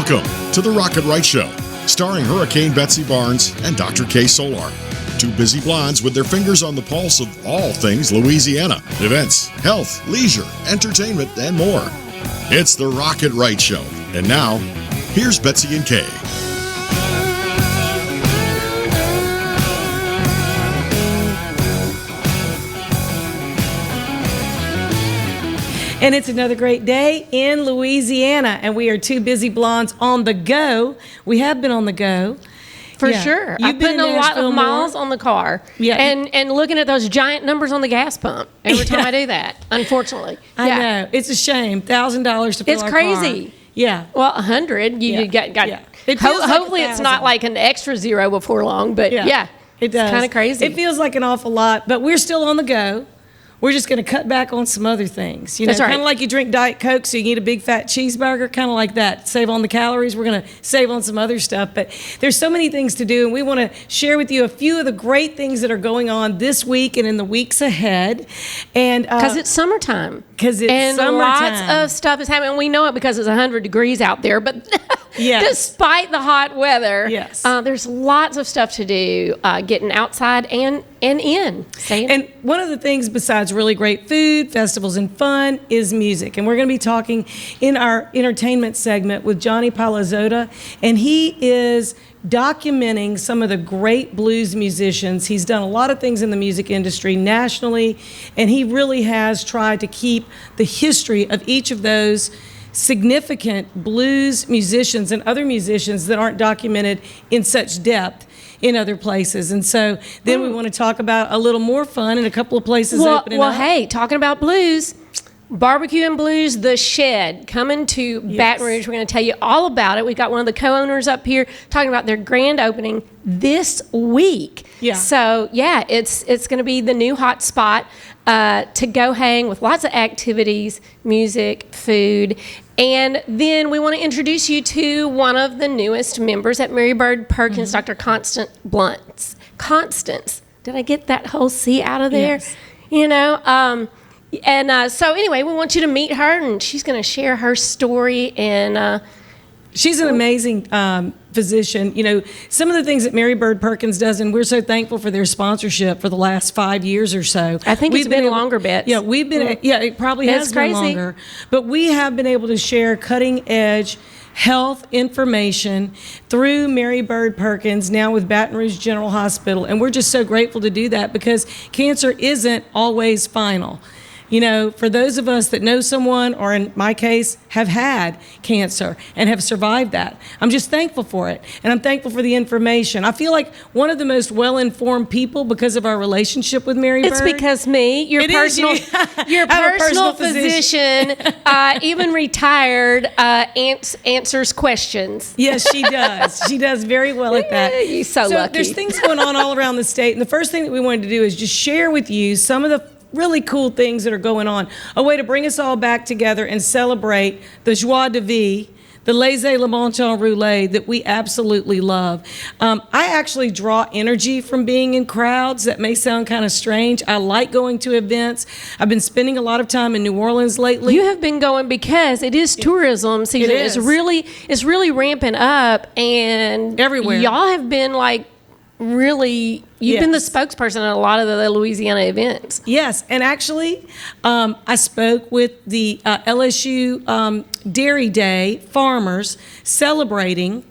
Welcome to the Rocket Right Show, starring Hurricane Betsy Barnes and Dr. K. Solar. Two busy blondes with their fingers on the pulse of all things Louisiana. Events, health, leisure, entertainment, and more. It's the Rocket Right Show. And now, here's Betsy and Kay. And it's another great day in Louisiana, and we are two busy blondes on the go. We have been on the go. For sure. I've been a lot of miles on the car. Yeah. And looking at those giant numbers on the gas pump every time I do that, unfortunately. I know. It's a shame. $1,000 to fill our car. It's crazy. Yeah. Well, 100. You got It feels like hopefully it's not like an extra zero before long, but yeah. It does. It's kind of crazy. It feels like an awful lot, but we're still on the go. We're just going to cut back on some other things. That's right. Kind of like you drink Diet Coke, so you eat a big fat cheeseburger, kind of like that. Save on the calories. We're going to save on some other stuff. But there's so many things to do, and we want to share with you a few of the great things that are going on this week and in the weeks ahead. And because it's summertime. And lots of stuff is happening. We know it because it's 100 degrees out there, but despite the hot weather, there's lots of stuff to do, getting outside and in. And one of the things besides really great food, festivals, and fun is music. And we're going to be talking in our entertainment segment with Johnny Palazzotto, and he is documenting some of the great blues musicians. He's done a lot of things in the music industry nationally, and he really has tried to keep the history of each of those significant blues musicians and other musicians that aren't documented in such depth in other places. And so then we want to talk about a little more fun in a couple of places opening up. Well, hey, talking about blues, barbecue and blues, the Shed, coming to Baton Rouge. We're going to tell you all about it. We've got one of the co-owners up here talking about their grand opening this week. Yeah. So, it's going to be the new hot spot to go hang with lots of activities, music, food. And then we want to introduce you to one of the newest members at Mary Bird Perkins, Dr. Contance Blunt. Constance. Did I get that whole C out of there? Yes. So anyway, we want you to meet her, and she's going to share her story. And she's an amazing physician. Some of the things that Mary Bird Perkins does, and we're so thankful for their sponsorship for the last 5 years or so. I think it's been longer, Bets. Yeah, we've been. Yeah, it probably has been longer. But we have been able to share cutting edge health information through Mary Bird Perkins, now with Baton Rouge General Hospital, and we're just so grateful to do that because cancer isn't always final. For those of us that know someone, or in my case, have had cancer and have survived that, I'm just thankful for it. And I'm thankful for the information. I feel like one of the most well-informed people because of our relationship with Mary Bird. It's because your personal physician, even retired, answers questions. Yes, she does. She does very well at that. You're so lucky. There's things going on all around the state. And the first thing that we wanted to do is just share with you some of the really cool things that are going on. A way to bring us all back together and celebrate the joie de vivre, the laissez le bon temps roulé that we absolutely love. I actually draw energy from being in crowds. That may sound kind of strange. I like going to events. I've been spending a lot of time in New Orleans lately. You have been going because it is tourism season. It's really ramping up, and everywhere. Y'all have been you've been the spokesperson at a lot of the Louisiana events. Yes, and actually, I spoke with the LSU Dairy Day farmers celebrating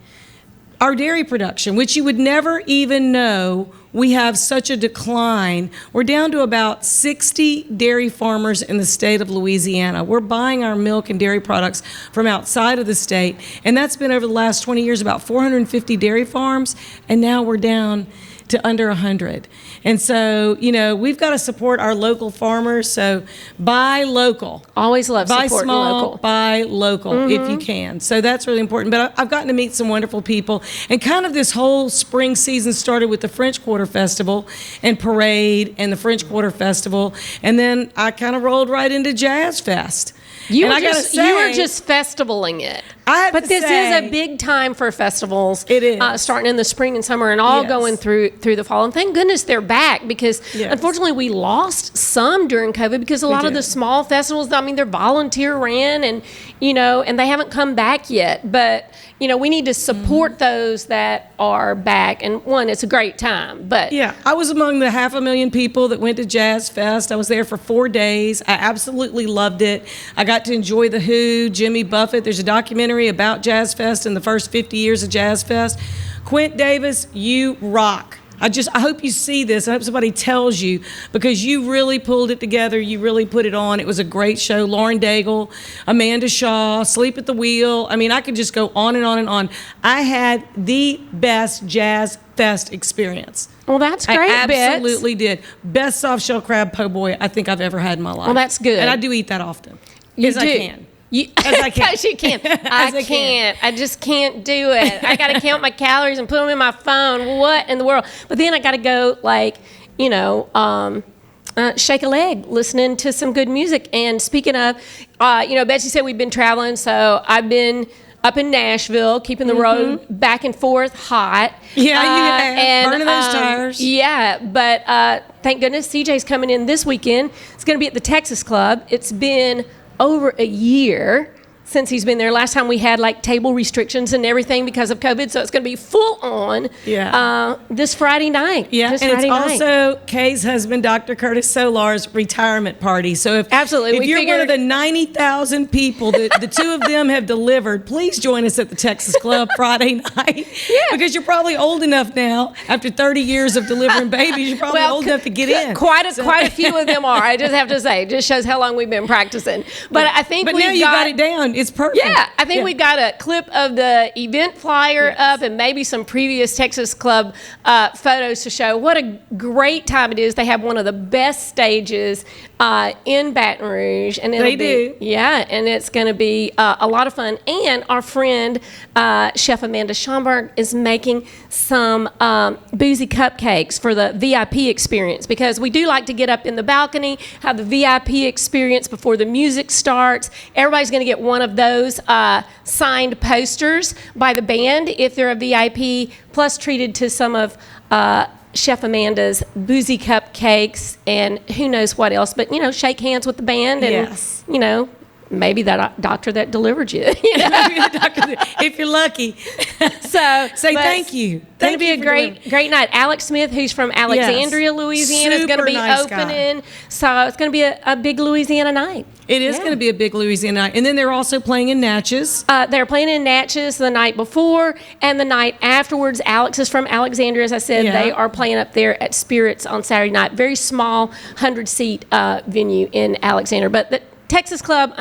our dairy production, which you would never even know we have such a decline. We're down to about 60 dairy farmers in the state of Louisiana. We're buying our milk and dairy products from outside of the state, and that's been over the last 20 years, about 450 dairy farms, and now we're down to under 100. And so, we've got to support our local farmers. So buy local. Always love buy supporting small, local. Buy local if you can. So that's really important. But I've gotten to meet some wonderful people. And kind of this whole spring season started with the French Quarter Festival and Parade and the French Quarter Festival. And then I kind of rolled right into Jazz Fest. You And were I gotta just you were say- just festivaling it. I have but to this say- is a big time for festivals. It is. Starting in the spring and summer and all Yes. going through the fall. And thank goodness they're back because Yes. unfortunately we lost some during COVID because a lot of did. the small festivals, I mean, they're volunteer ran and, and they haven't come back yet. But, we need to support those that are back. And one, it's a great time. But Yeah, I was among the 500,000 people that went to Jazz Fest. I was there for 4 days. I absolutely loved it. I got to enjoy The Who, Jimmy Buffett. There's a documentary about Jazz Fest and the first 50 years of Jazz Fest. Quint Davis, you rock. I hope you see this. I hope somebody tells you because you really pulled it together. You really put it on. It was a great show. Lauren Daigle, Amanda Shaw, Sleep at the Wheel. I mean, I could just go on and on and on. I had the best Jazz Fest experience. well, that's great. I Bets. absolutely did. Best soft shell crab po' boy I think I've ever had in my life. Well, that's good. And I do eat that often. You as do. I can. You, As I can. Because you can. As I can't. I just can't do it. I got to count my calories and put them in my phone. What in the world? But then I got to go shake a leg, listening to some good music. And speaking of, Betsy said we've been traveling, so I've been up in Nashville, keeping the road back and forth hot. Yeah, you have. Burning those tires. Yeah, but thank goodness CJ's coming in this weekend. It's going to be at the Texas Club. It's been over a year since he's been there. Last time we had table restrictions and everything because of COVID, so it's going to be full on. Yeah. This Friday night. Yeah, this and Friday it's also Kay's husband, Dr. Curtis Solar's retirement party. So Absolutely. if We you're one of figured- the 90,000 people that the two of them have delivered, please join us at the Texas Club Friday night. Yeah. Because you're probably old enough now, after 30 years of delivering babies, you're probably old enough to get in. Quite a few of them are. I just have to say, it just shows how long we've been practicing. But I think But we've now you got it down. It's perfect. Yeah, I think we've got a clip of the event flyer up and maybe some previous Texas Club photos to show what a great time it is. They have one of the best stages in Baton Rouge. And They do. Yeah, and it's going to be a lot of fun. And our friend, Chef Amanda Schomburg, is making some boozy cupcakes for the VIP experience because we do like to get up in the balcony, have the VIP experience before the music starts. Everybody's going to get one of those signed posters by the band if they're a VIP, plus treated to some of Chef Amanda's boozy cupcakes and who knows what else. But, shake hands with the band and, Yes. maybe that doctor that delivered you. If you're lucky. So Say but thank you. It's going to Thank be you a for great night. Alex Smith, who's from Alexandria, Louisiana, is going to Super be nice guy. opening. So it's going to be a big Louisiana night. It is Yeah. going to be a big Louisiana night. And then they're also playing in Natchez. They're playing in Natchez the night before and the night afterwards. Alex is from Alexandria, as I said. Yeah. They are playing up there at Spirits on Saturday night. Very small 100-seat venue in Alexandria. But the Texas Club,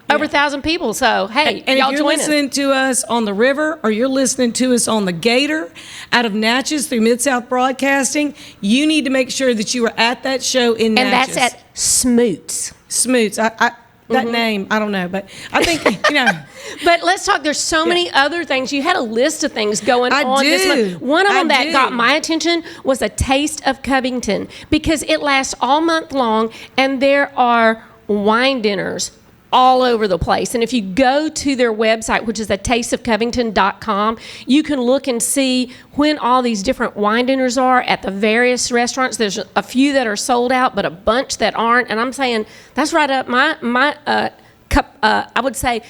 over 1,000 people. So, hey, And y'all if you're join us. listening to us on the river or you're listening to us on the Gator out of Natchez through Mid-South Broadcasting, you need to make sure that you are at that show in And Natchez. that's at Smoots. Smoots. That name, I don't know, but I think, But let's talk. There's so many other things. You had a list of things going I on this do. month. One of them I that got do. my attention was a Taste of Covington because it lasts all month long and there are wine dinners all over the place. And if you go to their website, which is tasteofcovington.com, you can look and see when all these different wine dinners are at the various restaurants. There's a few that are sold out, but a bunch that aren't. And I'm saying that's right up my cup. I would say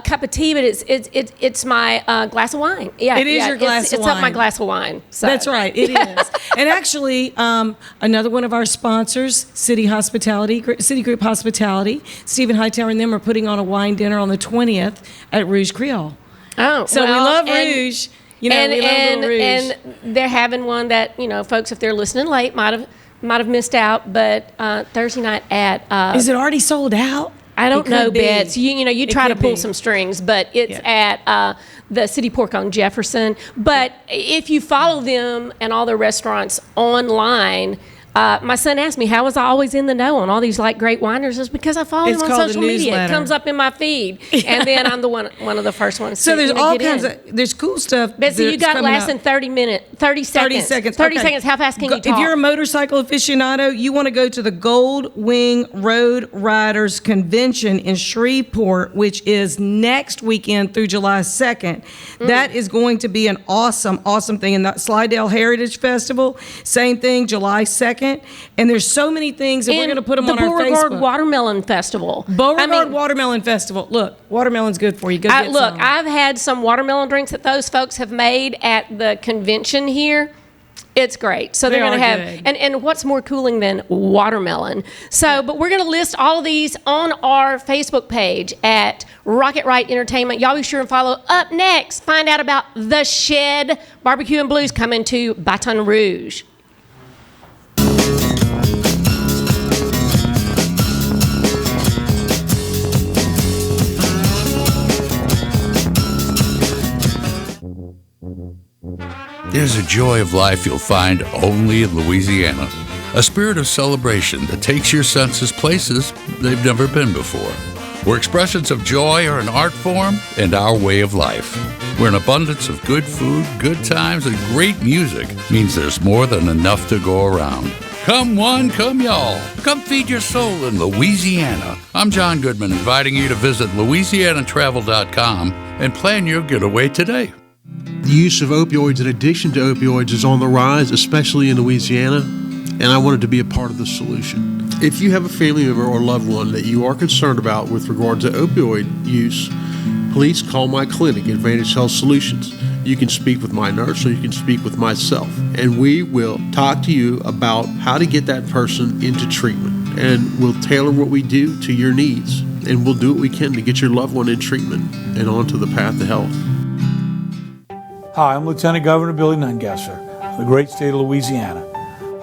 cup of tea, but it's my glass of wine. Yeah, It is your glass of It's up my wine. glass of wine. So. That's right, it is. And actually, another one of our sponsors, City Group Hospitality, Stephen Hightower and them are putting on a wine dinner on the 20th at Rouge Creole. Oh, So we love Rouge. We love Little Rouge. And they're having one that, folks, if they're listening late, might have missed out. But Thursday night at Is it already sold out? I don't It know, could be. Bets. You It try to could pull be. some strings, but it's at the City Pork on Jefferson. But if you follow them and all their restaurants online, My son asked me, how was I always in the know on all these like great winers? It's because I follow It's him on called a social media. It newsletter. comes up in my feed. And then I'm the one of the first ones So to there's you know, all get kinds in. of, there's cool stuff. Betsy, you that's got coming less up. than 30 seconds. 30 seconds. 30 Okay. seconds. How fast can you talk? If you're a motorcycle aficionado, you want to go to the Gold Wing Road Riders Convention in Shreveport, which is next weekend through July 2nd. That is going to be an awesome thing. And the Slidell Heritage Festival, same thing, July 2nd. And there's so many things, and we're going to put them on our The Beauregard Facebook. Watermelon Festival. Beauregard Watermelon Festival. Look, watermelon's good for you. Go get Look, some. I've had some watermelon drinks that those folks have made at the convention here. It's great. So they're They going to are have, good. and what's more cooling than watermelon? So, but we're going to list all of these on our Facebook page at Rocket Right Entertainment. Y'all be sure and follow. Up next, find out about the Shed BBQ and Blues coming to Baton Rouge. There's a joy of life you'll find only in Louisiana. A spirit of celebration that takes your senses places they've never been before. Where expressions of joy are an art form and our way of life. Where an abundance of good food, good times, and great music means there's more than enough to go around. Come one, come y'all. Come feed your soul in Louisiana. I'm John Goodman, inviting you to visit LouisianaTravel.com and plan your getaway today. The use of opioids and addiction to opioids is on the rise, especially in Louisiana, and I wanted to be a part of the solution. If you have a family member or loved one that you are concerned about with regard to opioid use, please call my clinic, Advantage Health Solutions. You can speak with my nurse or you can speak with myself, and we will talk to you about how to get that person into treatment, and we'll tailor what we do to your needs, and we'll do what we can to get your loved one in treatment and onto the path to health. Hi, I'm Lieutenant Governor Billy Nungesser of the great state of Louisiana.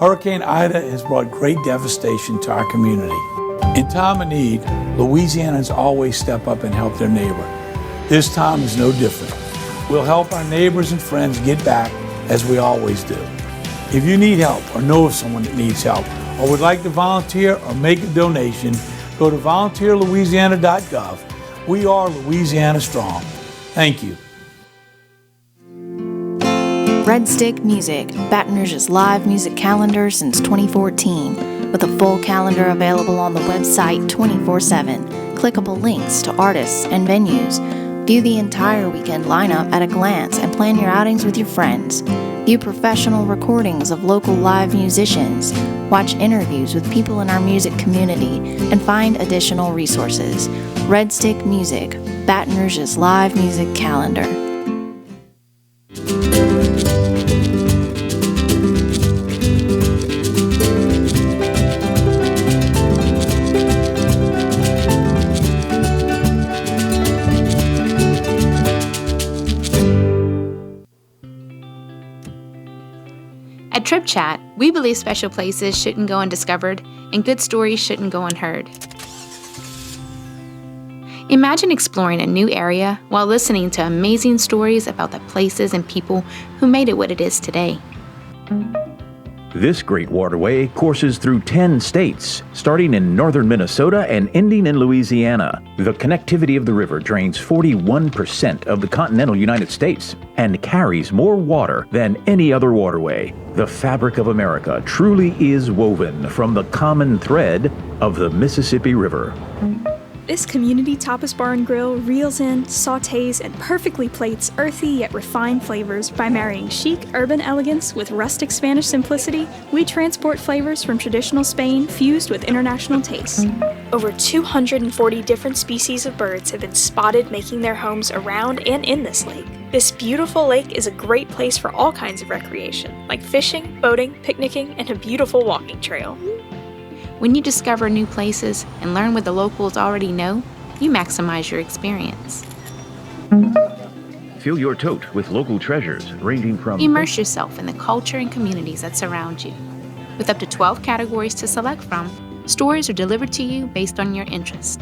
Hurricane Ida has brought great devastation to our community. In time of need, Louisianans always step up and help their neighbor. This time is no different. We'll help our neighbors and friends get back as we always do. If you need help or know of someone that needs help or would like to volunteer or make a donation, go to volunteerlouisiana.gov. We are Louisiana Strong. Thank you. Red Stick Music, Baton Rouge's live music calendar since 2014, with a full calendar available on the website 24/7, clickable links to artists and venues. View the entire weekend lineup at a glance and plan your outings with your friends. View professional recordings of local live musicians. Watch interviews with people in our music community and find additional resources. Red Stick Music, Baton Rouge's live music calendar. At Trip Chat, we believe special places shouldn't go undiscovered and good stories shouldn't go unheard. Imagine exploring a new area while listening to amazing stories about the places and people who made it what it is today. This great waterway courses through 10 states, starting in northern Minnesota and ending in Louisiana. The connectivity of the river drains 41% of the continental United States and carries more water than any other waterway. The fabric of America truly is woven from the common thread of the Mississippi River. This community tapas bar and grill reels in, sautés, and perfectly plates earthy yet refined flavors by marrying chic urban elegance with rustic Spanish simplicity. We transport flavors from traditional Spain fused with international tastes. Over 240 different species of birds have been spotted making their homes around and in this lake. This beautiful lake is a great place for all kinds of recreation, like fishing, boating, picnicking, and a beautiful walking trail. When you discover new places and learn what the locals already know, you maximize your experience. Fill your tote with local treasures ranging from... Immerse yourself in the culture and communities that surround you. With up to 12 categories to select from, stories are delivered to you based on your interest.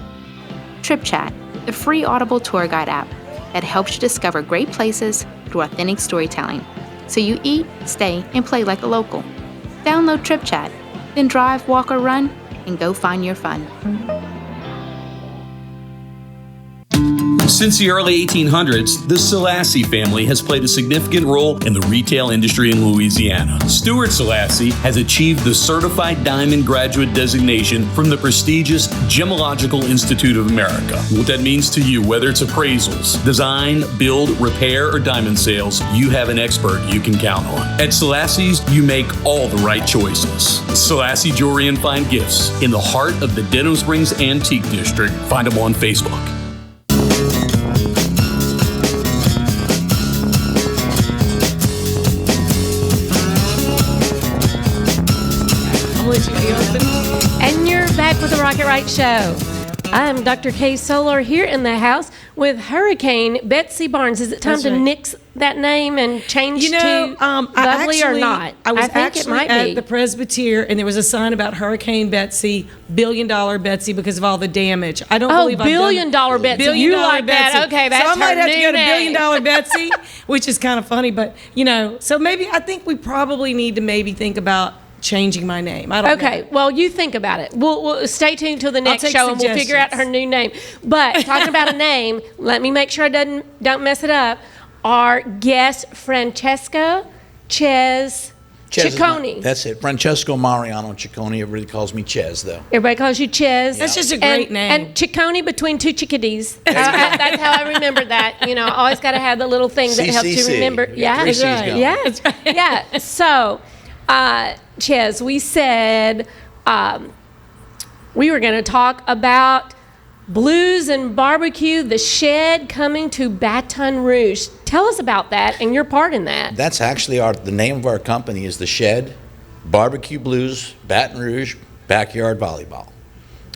Trip Chat, the free Audible tour guide app that helps you discover great places through authentic storytelling, so you eat, stay, and play like a local. Download Trip Chat Then drive, walk, or run, and go find your fun. Since the early 1800s, the Selassie family has played a significant role in the retail industry in Louisiana. Stuart Selassie has achieved the Certified Diamond Graduate designation from the prestigious Gemological Institute of America. What that means to you, whether it's appraisals, design, build, repair, or diamond sales, you have an expert you can count on. At Selassie's, you make all the right choices. Selassie Jewelry and Fine Gifts in the heart of the Denham Springs Antique District. Find them on Facebook. And you're back with the Rocket Right Show. I'm Dr. Kay Solar here in the house with Hurricane Betsy Barnes. Is it time to nix that name and change to Lovely or not? I think actually it might at be. the Presbyterian, and there was a sign about Hurricane Betsy, $1 billion Betsy, because of all the damage. I don't believe $1 billion Betsy. Billion You dollar like that? Betsy. Okay, that's so I might her have to new go to $1 name. billion Betsy, which is kind of funny, but so maybe I think we probably need to maybe think about changing my name. I don't know. Okay, well, you think about it. We'll stay tuned till the next take show, and we'll figure out her suggestions. new name. But talking about a name, let me make sure I don't mess it up. Our guest, Francesco Chez Ciccone. That's it. Francesco Mariano Ciccone. Everybody calls me Chez, though. Everybody calls you Chez. That's just a great name. And Ciccone between two chickadees. That's how I remember that. Always got to have the little thing that helps you CCC. remember. Yeah, Three C's going. yeah, yeah. So, Chez, we said we were going to talk about blues and barbecue, the Shed coming to Baton Rouge. Tell us about that and your part in that. That's actually the name of our company is the Shed BBQ Blues Baton Rouge Backyard Volleyball.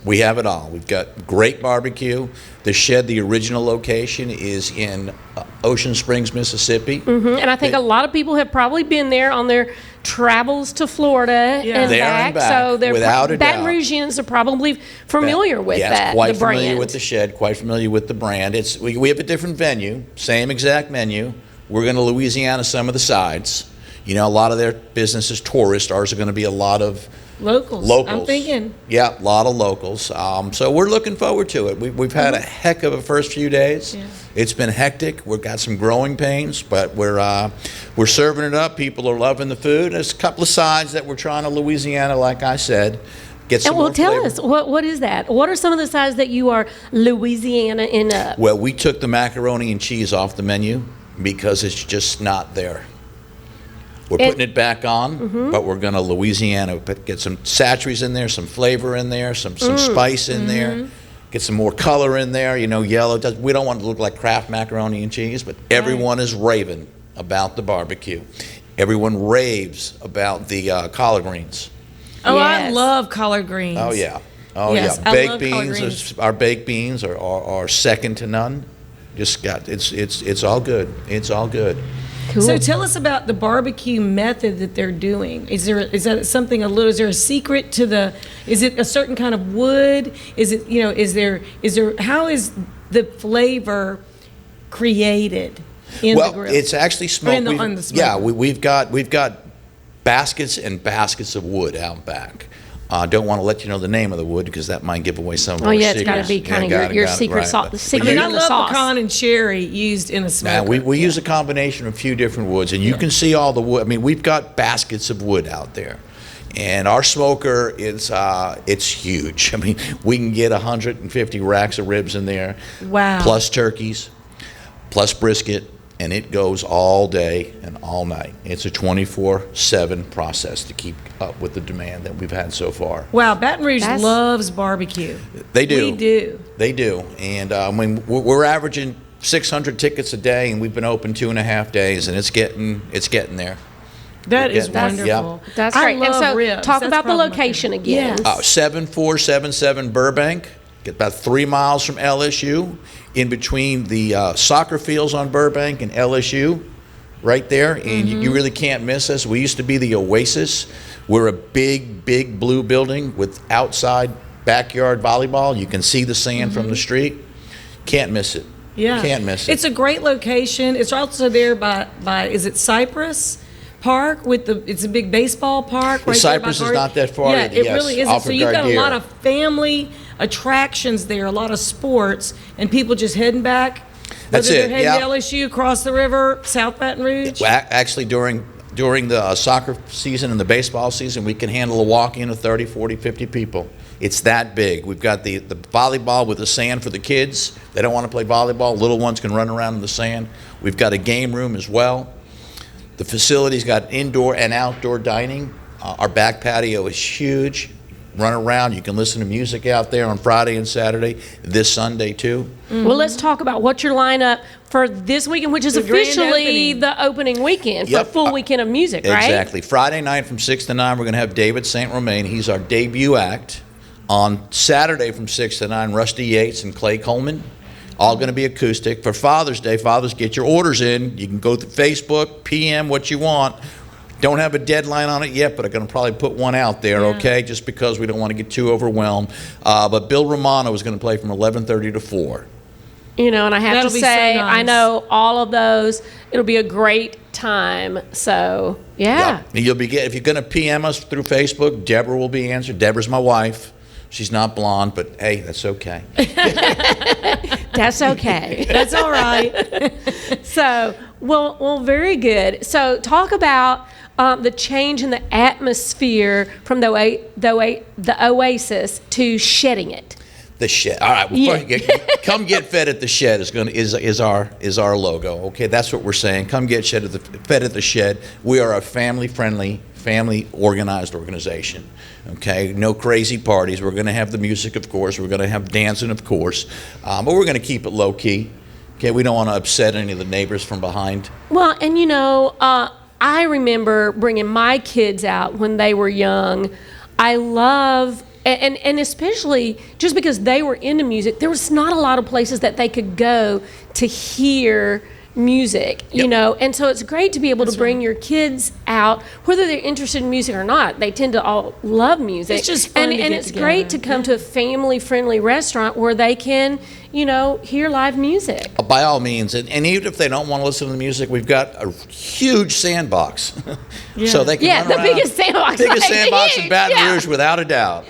We have it all. We've got great barbecue. The Shed, the original location, is in Ocean Springs, Mississippi. Mm-hmm. And I think a lot of people have probably been there on their travels to Florida and There back. and back, So they're without a Baton doubt. Rougeans are probably familiar with that. Quite the familiar brand. with the Shed, quite familiar with the brand. We have a different venue, same exact menu. We're going to Louisiana some of the sides. A lot of their business is tourist. Ours are going to be a lot of Locals. I'm thinking. Yeah, a lot of locals. So we're looking forward to it. We've had a heck of a first few days. Yeah. It's been hectic. We've got some growing pains, but we're serving it up. People are loving the food. There's a couple of sides that we're trying to Louisiana, like I said. Get some more tell flavor. us, what is that? What are some of the sides that you are Louisiana in up? Well, we took the macaroni and cheese off the menu because it's just not there. We're putting it back on, but we're going to Louisiana, get some satcheries in there, some flavor in there, some spice in there, get some more color in there, yellow. We don't want it to look like Kraft macaroni and cheese, but everyone is raving about the barbecue. Everyone raves about the collard greens. Oh, I love collard greens. Oh, yeah. Yes, I Baked love collard beans, greens. our baked beans are second to none. It's all good. It's all good. Cool. So tell us about the barbecue method that they're doing. Is there a secret to is it a certain kind of wood? Is it, how is the flavor created in the grill? It's actually smoked. On the smoker. We've got baskets and baskets of wood out back. Don't want to let you know the name of the wood because that might give away some of our secrets. It's got to be kind of your secret sauce. The secret I in the love sauce. pecan and cherry used in a smoker. We use a combination of a few different woods, and you can see all the wood. We've got baskets of wood out there. And our smoker it's huge. We can get 150 racks of ribs in there. Wow. Plus turkeys, plus brisket, and it goes all day and all night. It's a 24/7 process to keep up with the demand that we've had so far. Wow, Baton Rouge loves barbecue. They do. We do. They do. And we're averaging 600 tickets a day, and we've been open 2.5 days, and it's getting there. That is getting there. wonderful. Yep. That's I great. And love so ribs. talk That's about the probably my location favorite. again. Yes. 7477 Burbank. Get about 3 miles from LSU, in between the soccer fields on Burbank and LSU, right there. And you really can't miss us. We used to be the Oasis. We're a big, big blue building with outside backyard volleyball. You can see the sand from the street. Can't miss it. Yeah. Can't miss it. It's a great location. It's also there by is it Cypress? park with it's a big baseball park. Right Cypress is not that far. Yeah, it yes, really isn't. So Alfred you've got a Gardner. lot of family attractions there, a lot of sports, and people just heading back. That's whether it, they're heading yeah. to LSU, across the river, South Baton Rouge. Well, actually, during the soccer season and the baseball season, we can handle a walk-in of 30, 40, 50 people. It's that big. We've got the volleyball with the sand for the kids. They don't want to play volleyball. Little ones can run around in the sand. We've got a game room as well. The facility's got indoor and outdoor dining. Our back patio is huge. Run around. You can listen to music out there on Friday and Saturday, this Sunday too. Well, let's talk about what's your lineup for this weekend, which is The grand officially opening. the opening weekend for a Yep. full weekend of music, right? Exactly. Friday night from 6 to 9, we're going to have David St. Romain. He's our debut act. On Saturday from 6 to 9, Rusty Yates and Clay Coleman. All going to be acoustic. For Father's Day, fathers, get your orders in. You can go through Facebook, PM, what you want. Don't have a deadline on it yet, but I'm going to probably put one out there, okay, just because we don't want to get too overwhelmed. But Bill Romano is going to play from 11:30 to 4. You know, and I have That'll to be so say, nice. I know all of those. It'll be a great time. So, yeah. And you'll be if you're going to PM us through Facebook, Deborah will be answered. Deborah's my wife. She's not blonde, but hey, that's okay. That's okay. That's all right. So, well, very good. So, talk about the change in the atmosphere from the Oasis to shedding it. The Shed. All right. Well, Yeah. come get fed at the Shed is our logo. Okay, that's what we're saying. Come get fed at the Shed. We are a family-friendly, family-organized organization. Okay, no crazy parties. We're going to have the music, of course. We're going to have dancing, of course, but we're going to keep it low key. Okay, we don't want to upset any of the neighbors from behind. Well, and you know, I remember bringing my kids out when they were young. I love, and especially just because they were into music, there was not a lot of places that they could go to hear music, you know, and so it's great to be able to bring your kids out, whether they're interested in music or not. They tend to all love music. It's just fun and to get it's together. great to come to a family-friendly restaurant where they can, you know, hear live music. By all means, and even if they don't want to listen to the music, we've got a huge sandbox, so they can run the around. biggest sandbox, biggest like, sandbox in huge, Baton Rouge, without a doubt,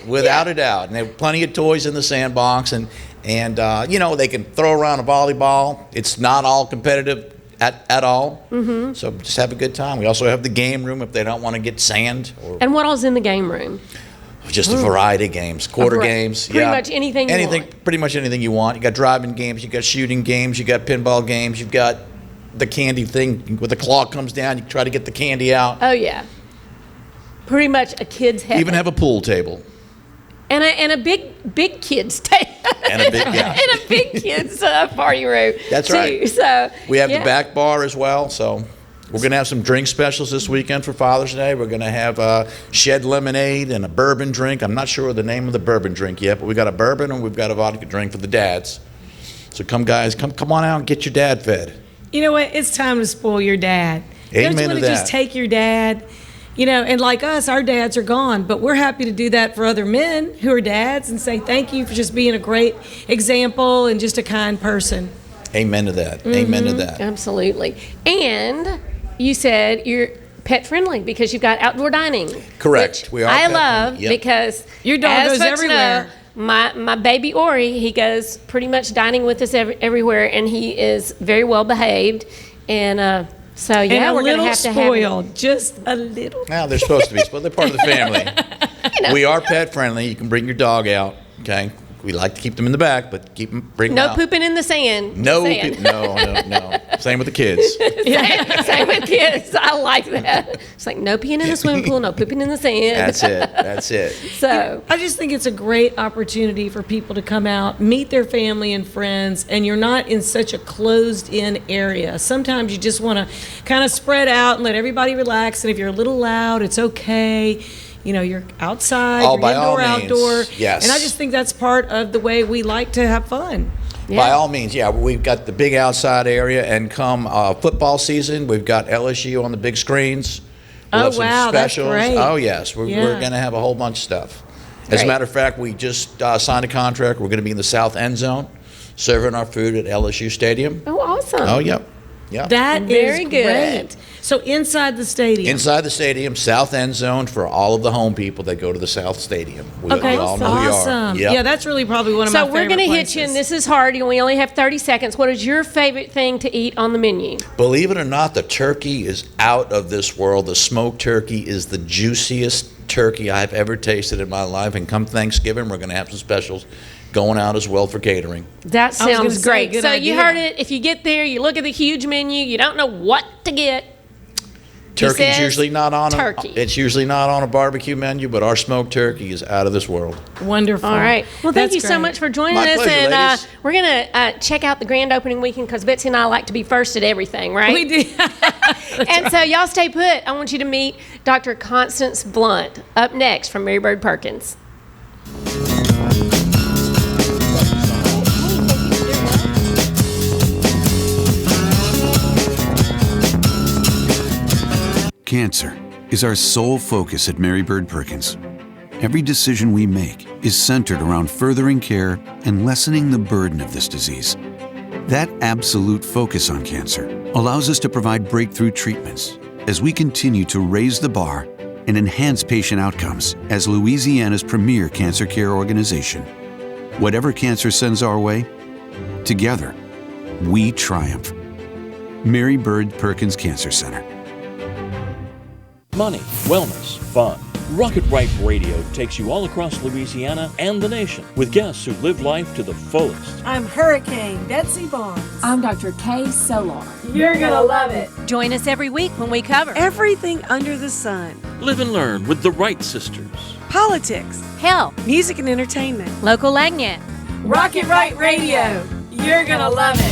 and they have plenty of toys in the sandbox, and you know, they can throw around a volleyball. It's not all competitive at all, so just have a good time. We also have the game room if they don't want to get sand or And what all's in the game room? just a variety of games, quarter games, Pretty much anything you want. pretty much anything you want. You got driving games, you got shooting games, you got pinball games, you've got the candy thing where the claw comes down, you try to get the candy out. Oh yeah, pretty much a kid's heaven. Even have a pool table. And a big kids table. And a big, yeah. And a big kids party room. That's too. right. So We have the back bar as well, so we're going to have some drink specials this weekend for Father's Day. We're going to have Shed lemonade and a bourbon drink. I'm not sure of the name of the bourbon drink yet, but we got a bourbon and we've got a vodka drink for the dads. So come guys, come on out and get your dad fed. You know what? It's time to spoil your dad. Amen Don't you to want that. just take your dad? You know, and like us, our dads are gone, but we're happy to do that for other men who are dads and say thank you for just being a great example and just a kind person. Amen to that. Amen to that. Absolutely. And you said you're pet friendly because you've got outdoor dining. Correct. Which We are I pet love friendly. Yep. because Your dog as goes folks everywhere. know, my baby Ori, he goes pretty much dining with us everywhere, and he is very well behaved. And so yeah, and we're going to little have to have him. spoiled, just a little. Now they're supposed to be, but they're part of the family. We are pet friendly. You can bring your dog out. Okay, we like to keep them in the back, but bring them No out. pooping in the sand. No, Sand. no. Same with the kids. Same with kids. I like that. It's like no peeing in the swimming pool, no pooping in the sand. That's it. So I just think it's a great opportunity for people to come out, meet their family and friends, and you're not in such a closed-in area. Sometimes you just want to kind of spread out and let everybody relax, and if you're a little loud, it's okay. You know, you're outside, Oh, you're by all indoor, means, outdoor. yes. And I just think that's part of the way we like to have fun. By all means, yeah. We've got the big outside area, and come football season, we've got LSU on the big screens. We'll Oh, have some wow, that's specials. great. Oh, yes. We're Yeah. going to have a whole bunch of stuff. As Great. a matter of fact, we just signed a contract. We're going to be in the south end zone, serving our food at LSU Stadium. oh, awesome. Oh, yep. Yep. That is Very good. great. So inside the stadium. Inside the stadium, south end zone for all of the home people that go to the south stadium. We all know who you are. Awesome. Yep. Yeah, that's really probably one of my So favorite we're going to hit places. you, and this is hard, and we only have 30 seconds. What is your favorite thing to eat on the menu? Believe it or not, the turkey is out of this world. The smoked turkey is the juiciest turkey I've ever tasted in my life. And come Thanksgiving, we're going to have some specials going out as well for catering. That I was gonna sounds say, great. good So idea. you heard it. If you get there, you look at the huge menu, you don't know what to get. Turkey's says usually not on turkey. It's usually not on a barbecue menu, but our smoked turkey is out of this world. Wonderful. All right. Well, thank That's you so great. much for joining My us. pleasure, And ladies. we're going to check out the grand opening weekend because Betsy and I like to be first at everything, right? We did. And so y'all stay put. I want you to meet Dr. Contance Blunt up next from Mary Bird Perkins. Cancer is our sole focus at Mary Bird Perkins. Every decision we make is centered around furthering care and lessening the burden of this disease. That absolute focus on cancer allows us to provide breakthrough treatments as we continue to raise the bar and enhance patient outcomes as Louisiana's premier cancer care organization. Whatever cancer sends our way, together, we triumph. Mary Bird Perkins Cancer Center. Money, wellness, fun. Rocket Right Radio takes you all across Louisiana and the nation with guests who live life to the fullest. I'm Hurricane Betsy Barnes. I'm Dr. K. Solar. You're gonna love it. Join us every week when we cover Everything under the sun. Live and learn with the Wright sisters. Politics. health, Music and entertainment. local Lagnet. Rocket Right Radio. You're gonna love it.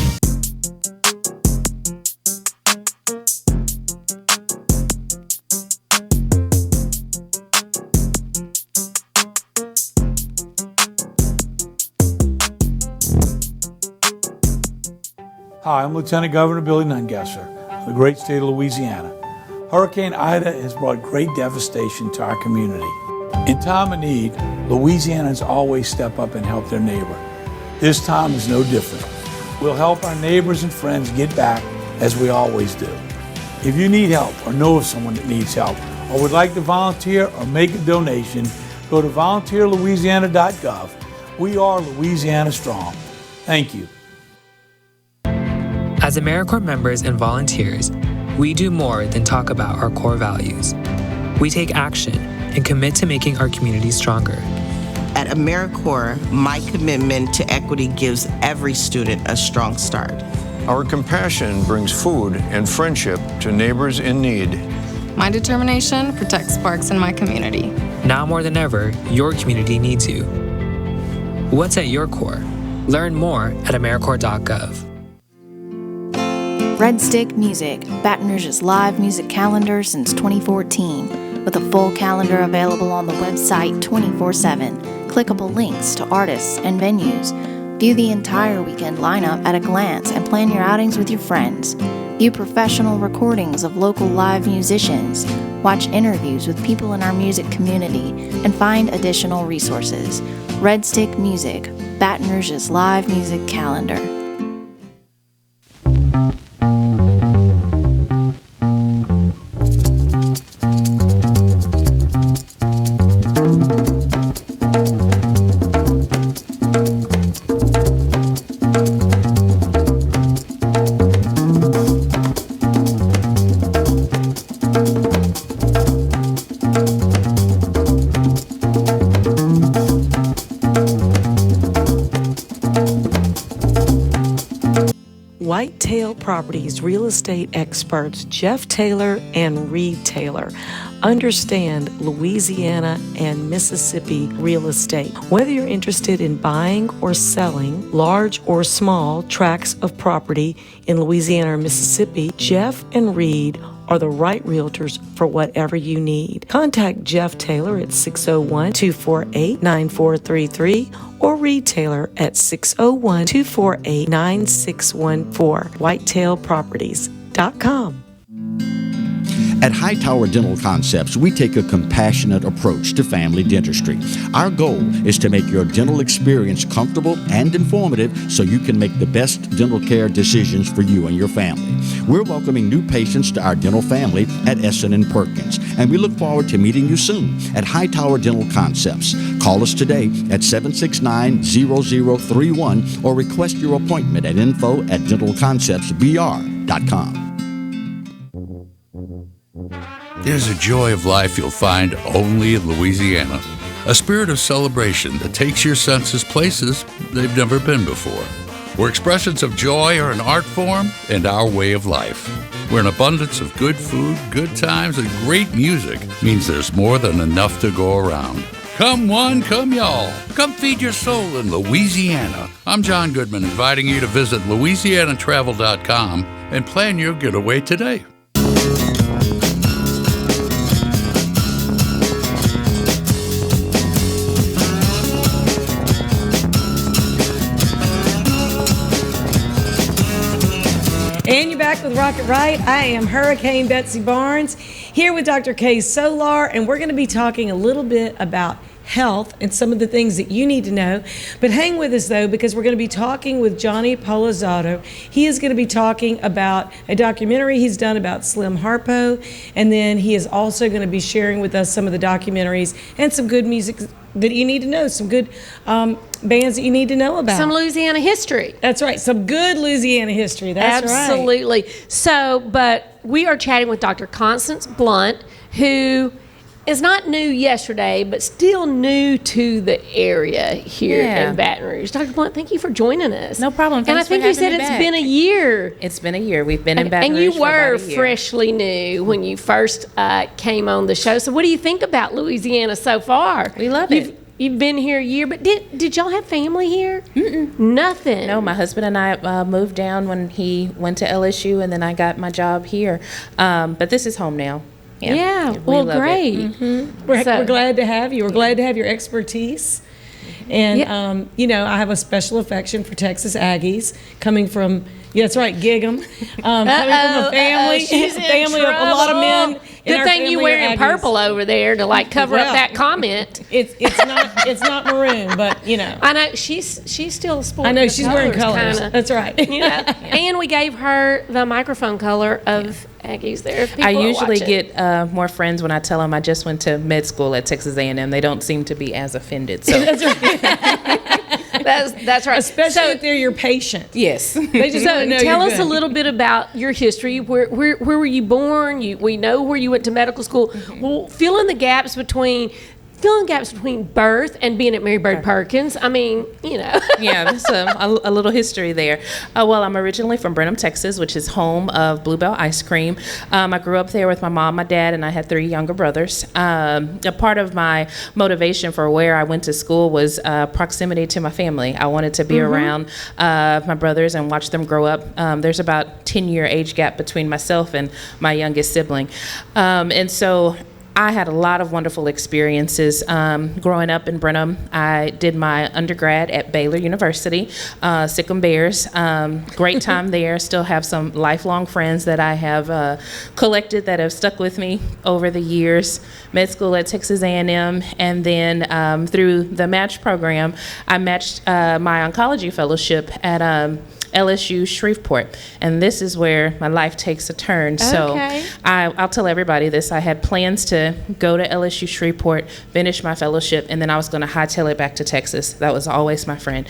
Hi, I'm Lieutenant Governor Billy Nungesser of the great state of Louisiana. Hurricane Ida has brought great devastation to our community. In time of need, Louisianans always step up and help their neighbor. This time is no different. We'll help our neighbors and friends get back as we always do. If you need help or know of someone that needs help or would like to volunteer or make a donation, go to volunteerlouisiana.gov. We are Louisiana Strong. Thank you. As AmeriCorps members and volunteers, we do more than talk about our core values. We take action and commit to making our community stronger. At AmeriCorps, my commitment to equity gives every student a strong start. Our compassion brings food and friendship to neighbors in need. My determination protects parks in my community. Now more than ever, your community needs you. What's at your core? Learn more at AmeriCorps.gov. Red Stick Music, Baton Rouge's live music calendar since 2014, with a full calendar available on the website 24/7, clickable links to artists and venues. View the entire weekend lineup at a glance and plan your outings with your friends. View professional recordings of local live musicians, watch interviews with people in our music community, and find additional resources. Red Stick Music, Baton Rouge's live music calendar. Whitetail Properties real estate experts Jeff Taylor and Reed Taylor understand Louisiana and Mississippi real estate. Whether you're interested in buying or selling large or small tracts of property in Louisiana or Mississippi, Jeff and Reed are the right realtors for whatever you need. Contact Jeff Taylor at 601-248-9433 or Reed Taylor at 601-248-9614. WhitetailProperties.com. At Hightower Dental Concepts, we take a compassionate approach to family dentistry. Our goal is to make your dental experience comfortable and informative so you can make the best dental care decisions for you and your family. We're welcoming new patients to our dental family at Essen and Perkins, and we look forward to meeting you soon at Hightower Dental Concepts. Call us today at 769-0031 or request your appointment at info@dentalconceptsbr.com. There's a joy of life you'll find only in Louisiana. A spirit of celebration that takes your senses places they've never been before. Where expressions of joy are an art form and our way of life. Where an abundance of good food, good times, and great music means there's more than enough to go around. Come one, come y'all. Come feed your soul in Louisiana. I'm John Goodman, inviting you to visit LouisianaTravel.com and plan your getaway today. And you're back with Rocket Right. I am Hurricane Betsy Barnes here with Dr. Chez Solar, and we're going to be talking a little bit about health and some of the things that you need to know. But hang with us, though, because we're going to be talking with Johnny Palazzotto. He is going to be talking about a documentary he's done about Slim Harpo, and then he is also going to be sharing with us some of the documentaries and some good music that you need to know, some good bands that you need to know about. Some Louisiana history. That's right, some good Louisiana history. That's Absolutely. So, but we are chatting with Dr. Contance Blunt, who is not new yesterday, but still new to the area here in Baton Rouge. Dr. Blunt, thank you for joining us. No problem. And I think you said it's been a year. It's been a year. We've been in Baton Rouge and you for were about a year. freshly new when you first came on the show. So what do you think about Louisiana so far? We love it. You've been here a year, but did y'all have family here? Mm-mm. Nothing. No, my husband and I moved down when he went to LSU, and then I got my job here. But this is home now. Yeah, we well, love great. It. Mm-hmm. We're glad to have you. We're glad to have your expertise. And, you know, I have a special affection for Texas Aggies coming from, that's right, gig 'em. Coming from a family, of a lot of men. Good thing you wearing purple over there to like cover up that comment. It's not maroon, but you know. I know she's still sporting. I know she's wearing colors. Kinda, that's right. You know, and we gave her the microphone color of Aggies there. I usually get more friends when I tell them I just went to med school at Texas A&M. They don't seem to be as offended. So that's right. That's right. Especially if they're your patient. Yes. They just want to know tell you're us good. a little bit about your history. Where were you born? We know where you went to medical school. Mm-hmm. Well, fill in the gaps between birth and being at Mary Bird Perkins. I mean, you know. Yeah, there's a little history there. Well, I'm originally from Brenham, Texas, which is home of Bluebell Ice Cream. I grew up there with my mom, my dad, and I had 3 younger brothers. A part of my motivation for where I went to school was proximity to my family. I wanted to be around my brothers and watch them grow up. There's about 10-year age gap between myself and my youngest sibling. And so I had a lot of wonderful experiences growing up in Brenham. I did my undergrad at Baylor University, Ciccone Bears. Great time there. Still have some lifelong friends that I have collected that have stuck with me over the years. Med school at Texas A&M, and then through the match program, I matched my oncology fellowship at LSU Shreveport, and this is where my life takes a turn. So I'll tell everybody this. I had plans to go to LSU Shreveport, finish my fellowship, and then I was going to hightail it back to Texas. That was always my plan.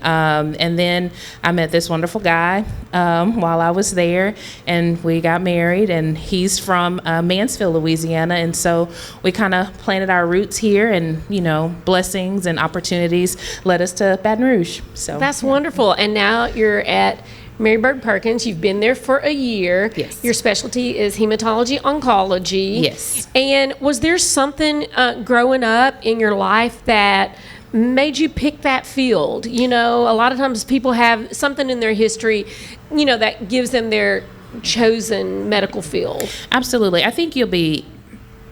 And then I met this wonderful guy while I was there, and we got married, and he's from Mansfield, Louisiana, and so we kind of planted our roots here, and you know, blessings and opportunities led us to Baton Rouge. So that's wonderful. And now you're at Mary Bird Perkins. You've been there for a year. Yes. Your specialty is hematology oncology. Yes. And was there something growing up in your life that made you pick that field? You know, a lot of times people have something in their history, you know, that gives them their chosen medical field. Absolutely. I think you'll be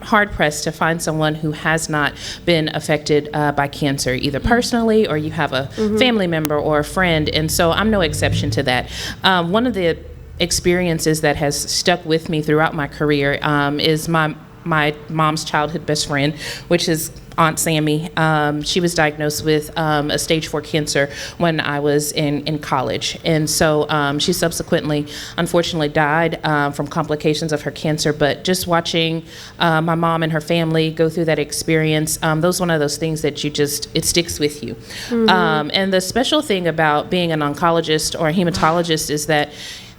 hard-pressed to find someone who has not been affected by cancer, either personally or you have a family member or a friend, and so I'm no exception to that. One of the experiences that has stuck with me throughout my career is my mom's childhood best friend, which is Aunt Sammy. She was diagnosed with a stage 4 cancer when I was in college. And so she subsequently, unfortunately, died from complications of her cancer. But just watching my mom and her family go through that experience, those one of those things that it sticks with you. And the special thing about being an oncologist or a hematologist is that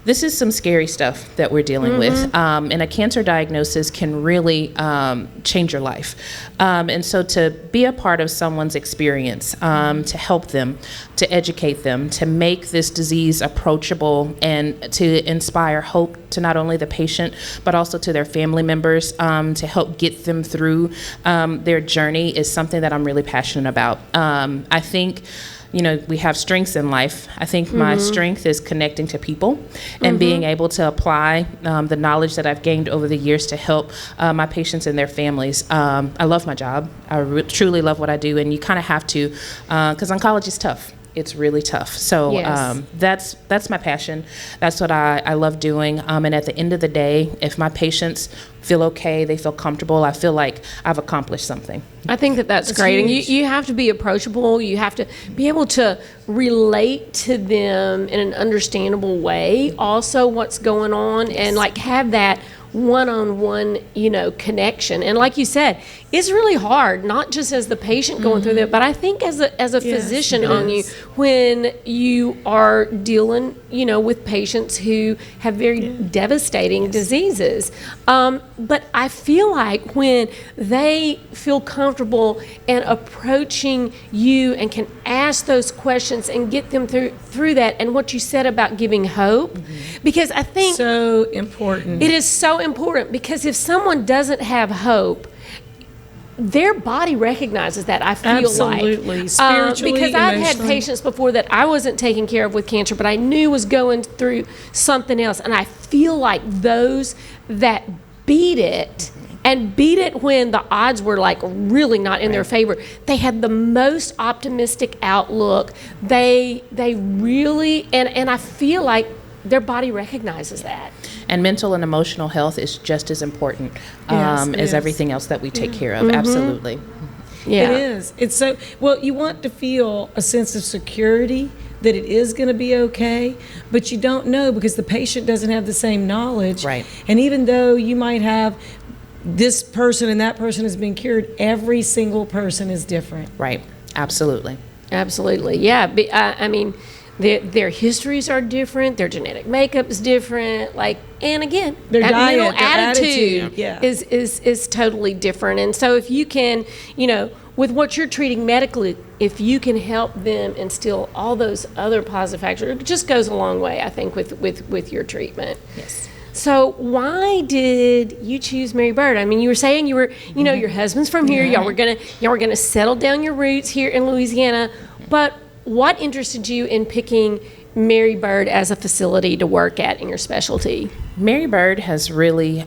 this is some scary stuff that we're dealing with, and a cancer diagnosis can really change your life. And so to be a part of someone's experience, to help them, to educate them, to make this disease approachable, and to inspire hope to not only the patient, but also to their family members, to help get them through their journey is something that I'm really passionate about. I think we have strengths in life. I think my strength is connecting to people and being able to apply the knowledge that I've gained over the years to help my patients and their families. I love my job. I truly love what I do, and you kind of have to, because oncology is tough. It's really tough. So that's my passion. That's what I love doing. And at the end of the day, if my patients feel okay, they feel comfortable, I feel like I've accomplished something. I think that's great. And you have to be approachable. You have to be able to relate to them in an understandable way, also what's going on, and like have that one-on-one, connection. And like you said, it's really hard, not just as the patient going through that, but I think as a physician on you, when you are dealing, with patients who have very devastating diseases. But I feel like when they feel comfortable and approaching you and can ask those questions and get them through that, and what you said about giving hope, because I think so important. It is so important, because if someone doesn't have hope, their body recognizes that, I feel Absolutely. like. Spiritually, because I've had emotionally. patients before that I wasn't taking care of with cancer, but I knew was going through something else. And I feel like those that beat it, and beat it when the odds were like really not in their favor, they had the most optimistic outlook. They really, and I feel like their body recognizes that. And mental and emotional health is just as important as everything else that we take care of. Absolutely. Yeah. It is. It's so, well, you want to feel a sense of security that it is going to be okay, but you don't know because the patient doesn't have the same knowledge. Right. And even though you might have this person and that person has been cured, every single person is different. Right. Absolutely. Absolutely. Yeah. I mean, their histories are different, their genetic makeup is different, and again, their that diet, mental their attitude attitude is totally different. And so if you can, with what you're treating medically, if you can help them instill all those other positive factors, it just goes a long way, I think, with your treatment. Yes. So why did you choose Mary Bird? I mean, you were saying you were, your husband's from here. Y'all were gonna settle down your roots here in Louisiana, but what interested you in picking Mary Bird as a facility to work at in your specialty? Mary Bird has really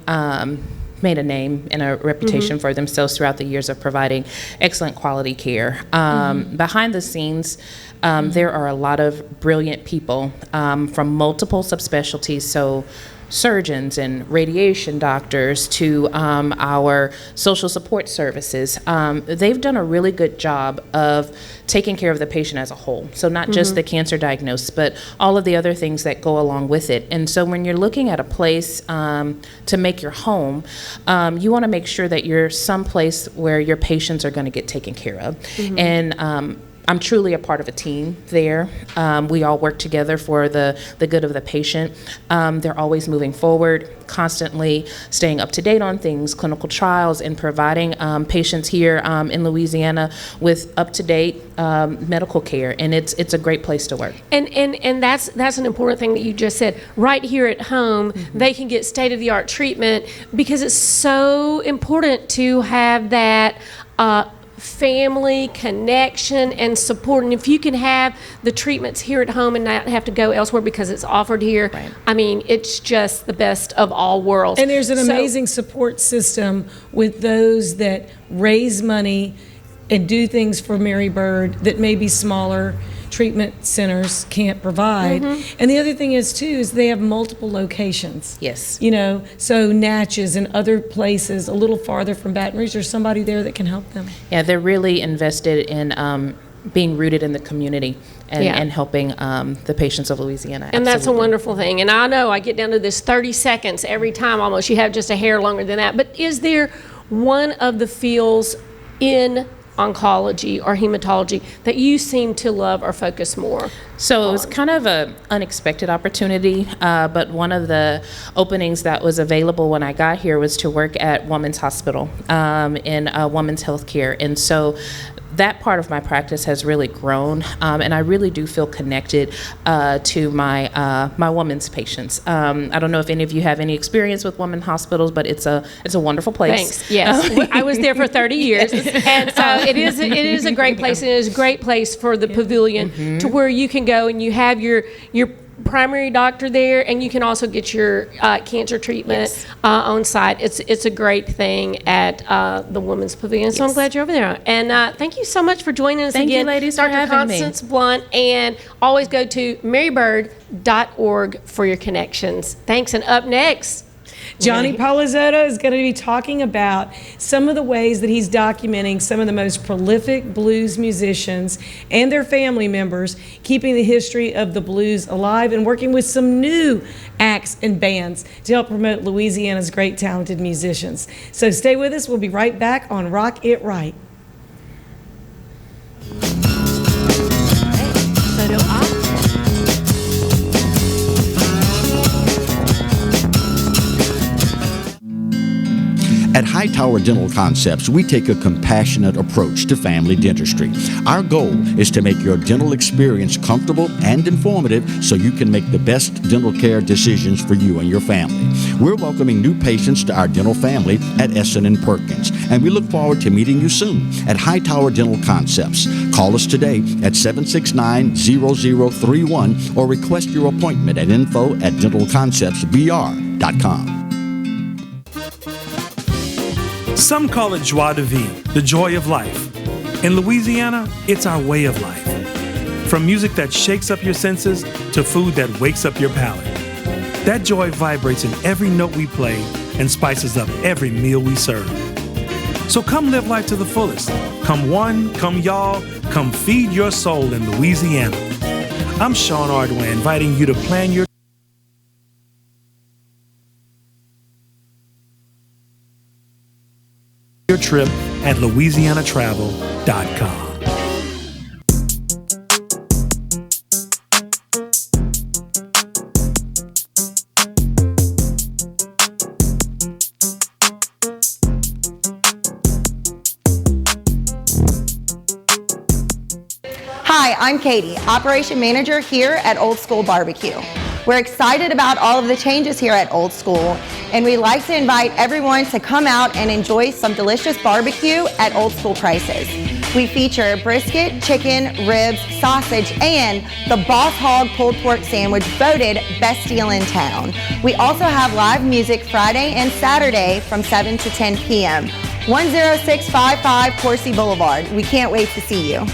made a name and a reputation for themselves throughout the years of providing excellent quality care. Behind the scenes, there are a lot of brilliant people from multiple subspecialties, so surgeons and radiation doctors to our social support services. They've done a really good job of taking care of the patient as a whole. So not just the cancer diagnosis, but all of the other things that go along with it. And so when you're looking at a place to make your home, you want to make sure that you're someplace where your patients are going to get taken care of. And I'm truly a part of a team there. We all work together for the good of the patient. They're always moving forward, constantly staying up to date on things, clinical trials, and providing patients here in Louisiana with up-to-date medical care. And it's a great place to work. And that's an important thing that you just said. Right here at home, they can get state-of-the-art treatment, because it's so important to have that family connection and support. And if you can have the treatments here at home and not have to go elsewhere because it's offered here, I mean, it's just the best of all worlds. And there's an amazing support system with those that raise money and do things for Mary Bird that may be smaller. treatment centers can't provide. And the other thing is too, is they have multiple locations. Yes. You know, so Natchez and other places a little farther from Baton Rouge, there's somebody there that can help them. Yeah, they're really invested in being rooted in the community and helping the patients of Louisiana. And that's a Absolutely. wonderful thing. And I know I get down to this 30 seconds every time almost. You have just a hair longer than that. But is there one of the fields in oncology or hematology that you seem to love or focus more? So it was kind of an unexpected opportunity, but one of the openings that was available when I got here was to work at Women's Hospital in women's health care. And so that part of my practice has really grown, and I really do feel connected to my women's patients. I don't know if any of you have any experience with women's hospitals, but it's a wonderful place. Thanks. Yes, I was there for 30 years, and so it is a great place. And it is a great place for the pavilion to where you can go and you have your primary doctor there, and you can also get your cancer treatment on site. It's a great thing at the Women's Pavilion. So I'm glad you're over there. And thank you so much for joining us Thank again, you, ladies, for Dr. having me. Contance Blunt. And always go to marybird.org for your connections. Thanks. And up next, Johnny Palazzotto is going to be talking about some of the ways that he's documenting some of the most prolific blues musicians and their family members, keeping the history of the blues alive and working with some new acts and bands to help promote Louisiana's great talented musicians. So stay with us. We'll be right back on Rock It Right. so do I. At Hightower Dental Concepts, we take a compassionate approach to family dentistry. Our goal is to make your dental experience comfortable and informative so you can make the best dental care decisions for you and your family. We're welcoming new patients to our dental family at Essen and Perkins, and we look forward to meeting you soon at Hightower Dental Concepts. Call us today at 769-0031 or request your appointment at info@dentalconceptsbr.com. Some call it joie de vivre, the joy of life. In Louisiana, it's our way of life. From music that shakes up your senses to food that wakes up your palate. That joy vibrates in every note we play and spices up every meal we serve. So come live life to the fullest. Come one, come y'all, come feed your soul in Louisiana. I'm Sean Ardway, inviting you to plan your trip at louisianatravel.com. Hi, I'm Katie, Operation Manager here at Old School Barbecue. We're excited about all of the changes here at Old School, and we'd like to invite everyone to come out and enjoy some delicious barbecue at Old School prices. We feature brisket, chicken, ribs, sausage, and the Boss Hog pulled pork sandwich voted best deal in town. We also have live music Friday and Saturday from 7 to 10 p.m. 10655 Coursey Boulevard. We can't wait to see you.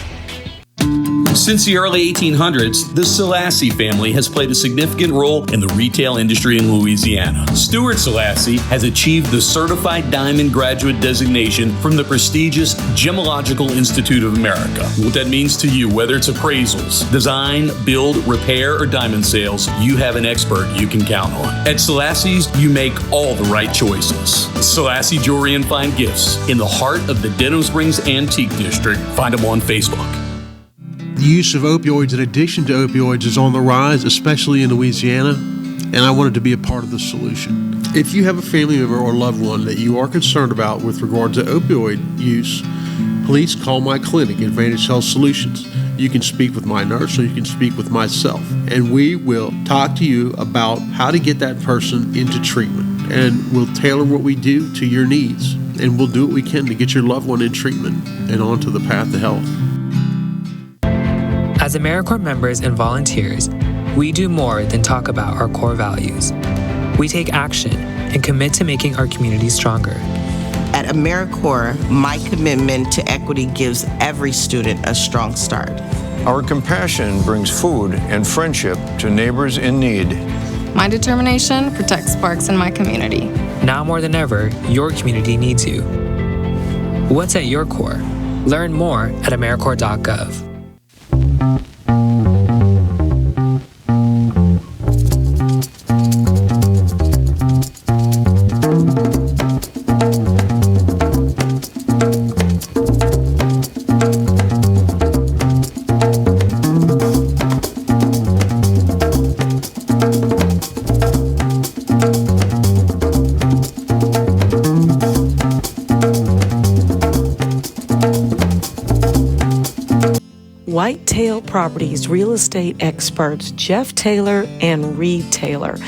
Since the early 1800s, the Selassie family has played a significant role in the retail industry in Louisiana. Stuart Selassie has achieved the Certified Diamond Graduate designation from the prestigious Gemological Institute of America. What that means to you, whether it's appraisals, design, build, repair, or diamond sales, you have an expert you can count on. At Selassie's, you make all the right choices. Selassie Jewelry and Fine Gifts in the heart of the Denham Springs Antique District. Find them on Facebook. The use of opioids and addiction to opioids is on the rise, especially in Louisiana, and I wanted to be a part of the solution. If you have a family member or loved one that you are concerned about with regard to opioid use, please call my clinic, Advantage Health Solutions. You can speak with my nurse or you can speak with myself, and we will talk to you about how to get that person into treatment, and we'll tailor what we do to your needs, and we'll do what we can to get your loved one in treatment and onto the path to health. As AmeriCorps members and volunteers, we do more than talk about our core values. We take action and commit to making our community stronger. At AmeriCorps, my commitment to equity gives every student a strong start. Our compassion brings food and friendship to neighbors in need. My determination protects parks in my community. Now more than ever, your community needs you. What's at your core? Learn more at AmeriCorps.gov. Whitetail Properties real estate experts Jeff Taylor and Reed Taylor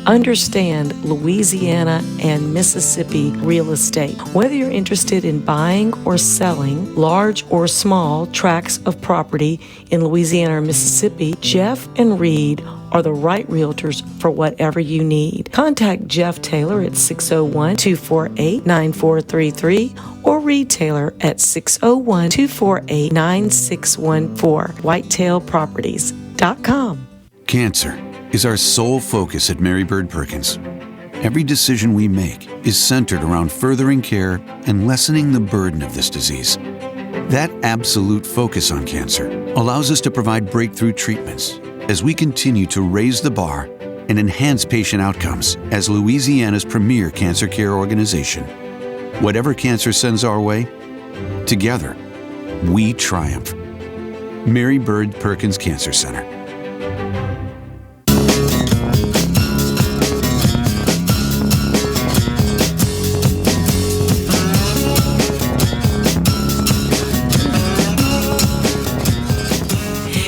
understand Louisiana and Mississippi real estate. Whether you're interested in buying or selling large or small tracts of property in Louisiana or Mississippi, Jeff and Reed are the right realtors for whatever you need. Contact Jeff Taylor at 601-248-9433 or Reed Taylor at 601-248-9614. WhitetailProperties.com. Cancer is our sole focus at Mary Bird Perkins. Every decision we make is centered around furthering care and lessening the burden of this disease. That absolute focus on cancer allows us to provide breakthrough treatments as we continue to raise the bar and enhance patient outcomes as Louisiana's premier cancer care organization. Whatever cancer sends our way, together, we triumph. Mary Bird Perkins Cancer Center.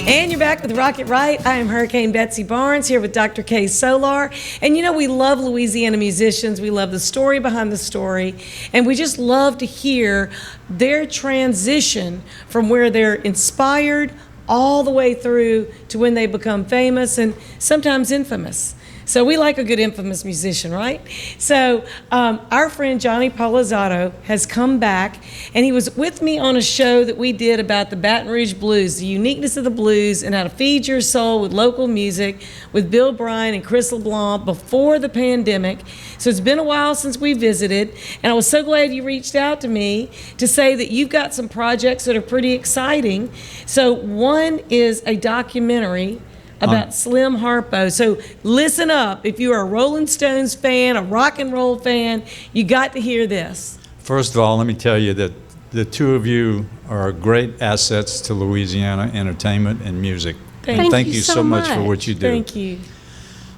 And you're back with Rock It Right. I am Hurricane Betsy Barnes here with Dr. K. Solar. And you know, we love Louisiana musicians. We love the story behind the story. And we just love to hear their transition from where they're inspired all the way through to when they become famous and sometimes infamous. So we like a good infamous musician, right? So our friend Johnny Palazzotto has come back, and he was with me on a show that we did about the Baton Rouge blues, the uniqueness of the blues, and how to feed your soul with local music with Bill Bryan and Chris LeBlanc before the pandemic. So it's been a while since we visited, and I was so glad you reached out to me to say that you've got some projects that are pretty exciting. So one is a documentary about Slim Harpo. So listen up. If you are a Rolling Stones fan, a rock and roll fan, you got to hear this. First of all, let me tell you that the two of you are great assets to Louisiana entertainment and music. Thank you so much for what you do. Thank you.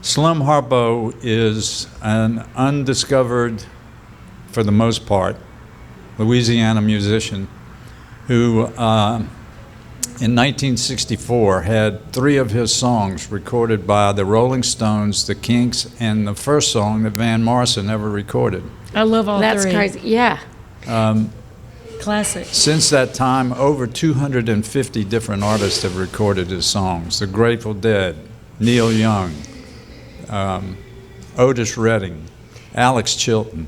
Slim Harpo is an undiscovered, for the most part, Louisiana musician who in 1964 had 3 of his songs recorded by the Rolling Stones, the Kinks, and the first song that Van Morrison ever recorded. I love all That's three. crazy. Yeah. Classic. Since that time, over 250 different artists have recorded his songs. The Grateful Dead, Neil Young, Otis Redding, Alex Chilton.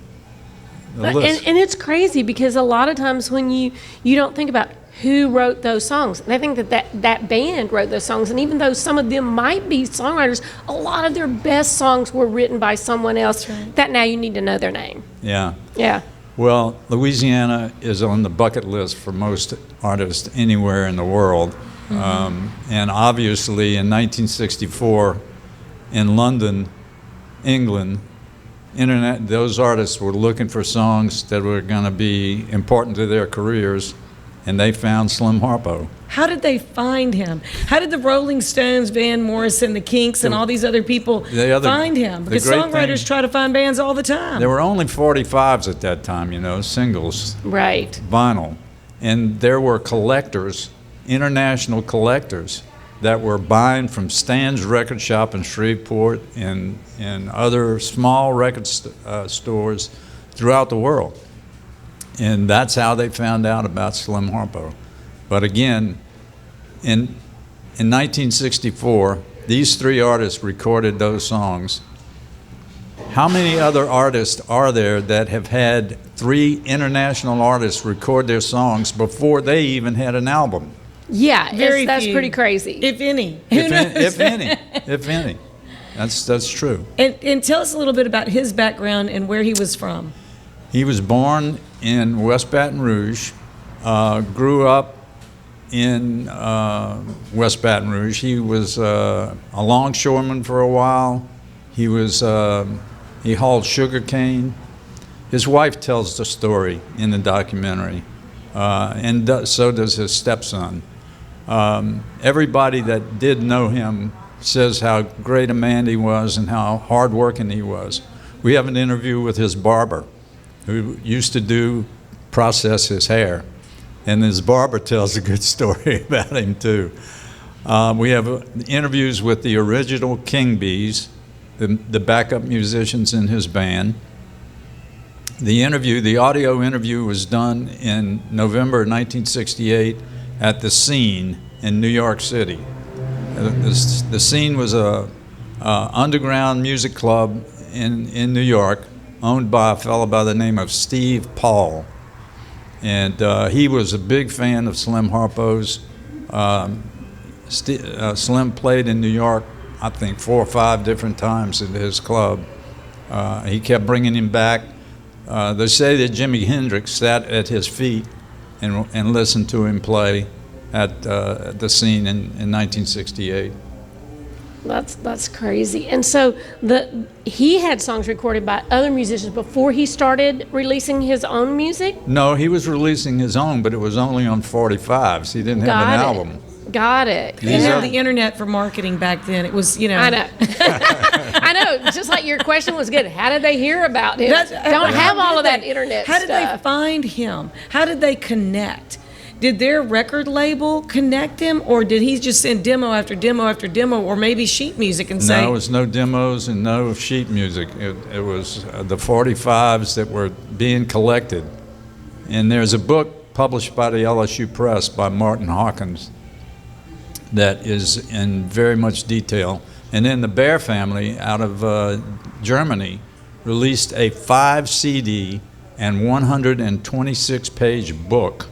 And it's crazy because a lot of times when you don't think about who wrote those songs, and I think that band wrote those songs, and even though some of them might be songwriters, a lot of their best songs were written by someone else that now you need to know their name. Yeah. Yeah. Well, Louisiana is on the bucket list for most artists anywhere in the world. And obviously in 1964 in London, England, those artists were looking for songs that were going to be important to their careers, and they found Slim Harpo. How did they find him? How did the Rolling Stones, Van Morrison, the Kinks, and all these other people find him? Because songwriters try to find bands all the time. There were only 45s at that time, singles. Right. Vinyl. And there were collectors, international collectors, that were buying from Stan's Record Shop in Shreveport and other small record stores throughout the world. And that's how they found out about Slim Harpo. But again, in 1964, these 3 artists recorded those songs. How many other artists are there that have had 3 international artists record their songs before they even had an album? Yeah, Very that's few. pretty crazy. If any. If any. That's true. And tell us a little bit about his background and where he was from. He was born in West Baton Rouge, grew up in West Baton Rouge. He was a longshoreman for a while. He hauled sugar cane. His wife tells the story in the documentary, and so does his stepson. Everybody that did know him says how great a man he was and how hardworking he was. We have an interview with his barber, who used to process his hair, and his barber tells a good story about him too. We have interviews with the original King Bees, the backup musicians in his band. The audio interview was done in November 1968 at the Scene in New York City. The Scene was a underground music club in New York, owned by a fellow by the name of Steve Paul. And he was a big fan of Slim Harpo's. Slim played in New York, I think, 4 or 5 different times in his club. He kept bringing him back. They say that Jimi Hendrix sat at his feet and listened to him play at the Scene in 1968. That's crazy. And so he had songs recorded by other musicians before he started releasing his own music? No, he was releasing his own, but it was only on 45s. He didn't have an album. Got it. They didn't have the internet for marketing back then. It was, I know. I know. Just like your question was good. How did they hear about him? Don't have all of that internet stuff. How did stuff. they find him? How did they connect? Did their record label connect him, or did he just send demo after demo after demo, or maybe sheet music and say? No, it was no demos and no sheet music. It was the 45s that were being collected. And there's a book published by the LSU Press by Martin Hawkins that is in very much detail. And then the Bear family out of Germany released a 5 CD and 126-page book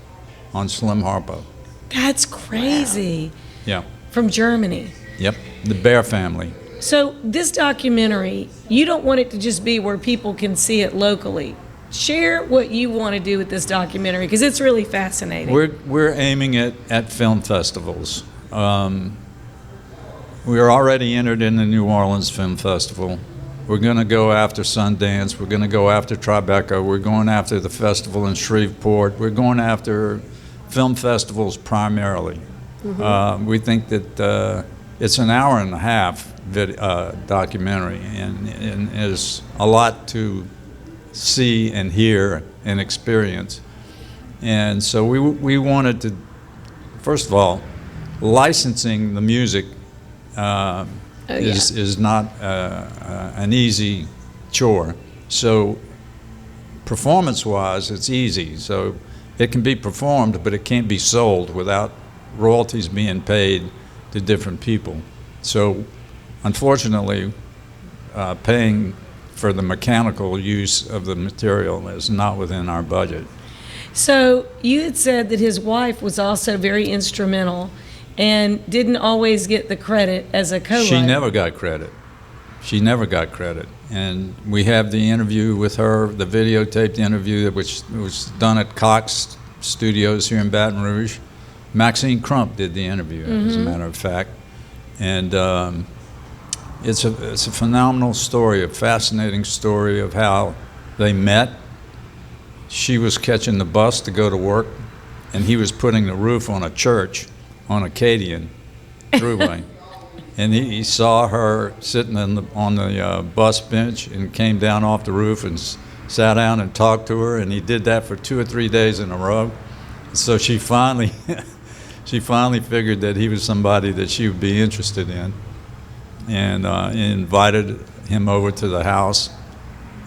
on Slim Harpo. That's crazy. Yeah. From Germany. Yep, the Bear family. So this documentary, you don't want it to just be where people can see it locally. Share what you want to do with this documentary, because it's really fascinating. We're aiming it at film festivals. We are already entered in the New Orleans Film Festival. We're going to go after Sundance. We're going to go after Tribeca. We're going after the festival in Shreveport. We're going after film festivals primarily. Mm-hmm. We think that it's an hour and a half documentary, and there's a lot to see and hear and experience. And so we wanted to, first of all, licensing the music is not an easy chore. So performance-wise, it's easy. So it can be performed, but it can't be sold without royalties being paid to different people. So unfortunately, paying for the mechanical use of the material is not within our budget. So you had said that his wife was also very instrumental and didn't always get the credit as a co-writer. She never got credit. And we have the interview with her, the videotaped interview, which was done at Cox Studios here in Baton Rouge. Maxine Crump did the interview, as a matter of fact. And it's a phenomenal story, a fascinating story of how they met. She was catching the bus to go to work, and he was putting the roof on a church on Acadian Thruway. And he saw her sitting on the bus bench and came down off the roof and sat down and talked to her, and he did that for 2 or 3 days in a row. So she finally figured that he was somebody that she would be interested in, and invited him over to the house,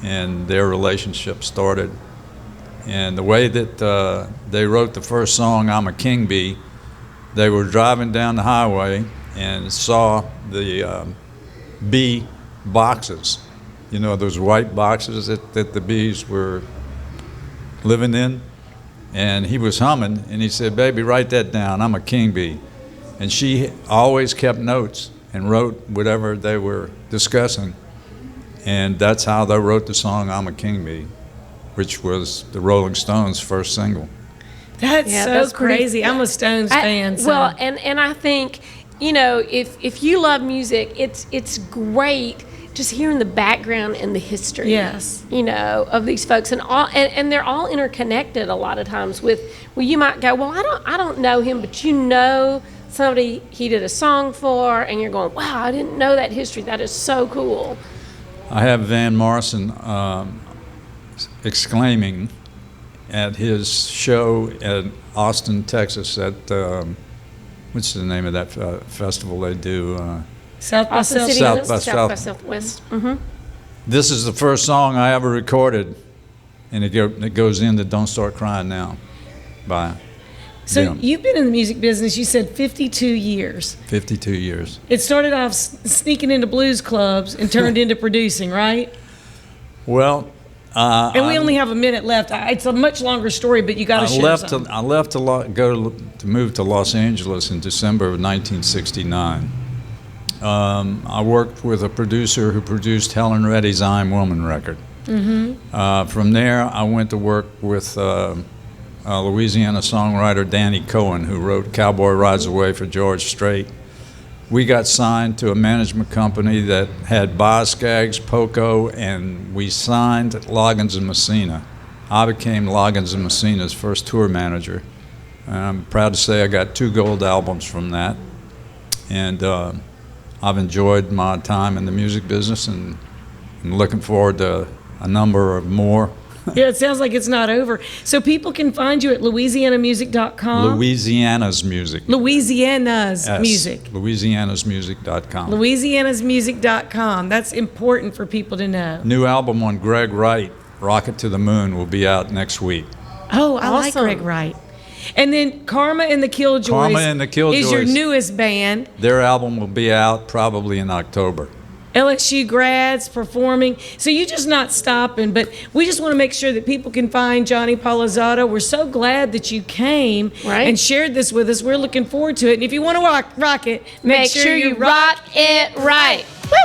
and their relationship started. And the way that they wrote the first song, I'm a King Bee, they were driving down the highway and saw the bee boxes, those white boxes that the bees were living in. And he was humming, and he said, "Baby, write that down. I'm a king bee." And she always kept notes and wrote whatever they were discussing. And that's how they wrote the song "I'm a King Bee," which was the Rolling Stones' first single. That's crazy. I'm a Stones fan. So. Well, and I think, if you love music, it's great just hearing the background and the history. Yes. Of these folks, and they're all interconnected a lot of times with. Well, you might go, well, I don't know him, but somebody he did a song for, and you're going, wow, I didn't know that history. That is so cool. I have Van Morrison exclaiming at his show at Austin, Texas, at what's the name of that festival they do? South by Southwest. Mm-hmm. This is the first song I ever recorded, and it goes into "Don't Start Crying Now" by So them. You've been in the music business, you said 52 years. 52 years. It started off sneaking into blues clubs and turned into producing, right? Well, and we only have a minute left. It's a much longer story, but you got to share something. I left to move to Los Angeles in December of 1969. I worked with a producer who produced Helen Reddy's "I'm Woman" record. Mm-hmm. From there, I went to work with Louisiana songwriter Danny Cohen, who wrote "Cowboy Rides Away" for George Strait. We got signed to a management company that had Boz Scaggs, Poco, and we signed Loggins and Messina. I became Loggins and Messina's first tour manager. And I'm proud to say I got 2 gold albums from that. And I've enjoyed my time in the music business and looking forward to a number of more. Yeah, it sounds like it's not over. So people can find you at louisianamusic.com. Louisiana's Music. Louisiana's Music. Louisianasmusic.com. Louisianasmusic.com. That's important for people to know. New album on Greg Wright, "Rocket to the Moon," will be out next week. Oh, I like Greg Wright. And then Karma and the Killjoys is your newest band. Their album will be out probably in October. LSU grads performing. So you're just not stopping, but we just want to make sure that people can find Johnny Palazzotto. We're so glad that you came and shared this with us. We're looking forward to it. And if you want to rock it, make sure you rock it right. Woo!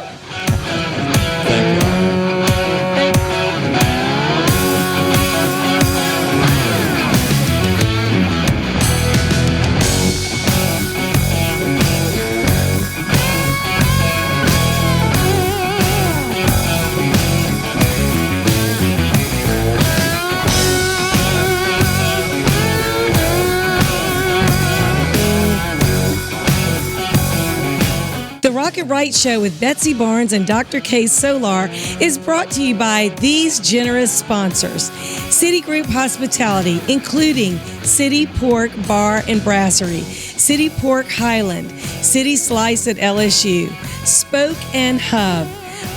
The Rocket Right Show with Betsy Barnes and Dr. K Solar is brought to you by these generous sponsors. Citigroup Hospitality, including City Pork Bar and Brasserie, City Pork Highland, City Slice at LSU, Spoke and Hub,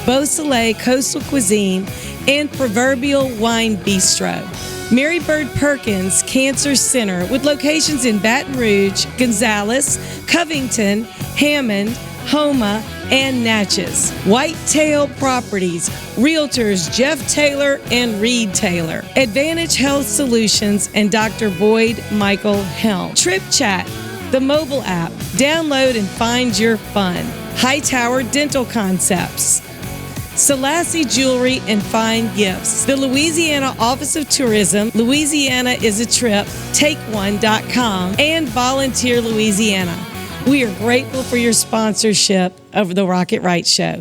Beausoleil Coastal Cuisine, and Proverbial Wine Bistro. Mary Bird Perkins Cancer Center with locations in Baton Rouge, Gonzales, Covington, Hammond, Homa, and Natchez. Whitetail Properties, Realtors Jeff Taylor and Reed Taylor. Advantage Health Solutions and Dr. Boyd Michael Helm. Trip Chat, the mobile app. Download and find your fun. Hightower Dental Concepts. Selassie Jewelry and Fine Gifts. The Louisiana Office of Tourism, Louisiana is a Trip, TakeOne.com, and Volunteer Louisiana. We are grateful for your sponsorship of the Rocket Right Show.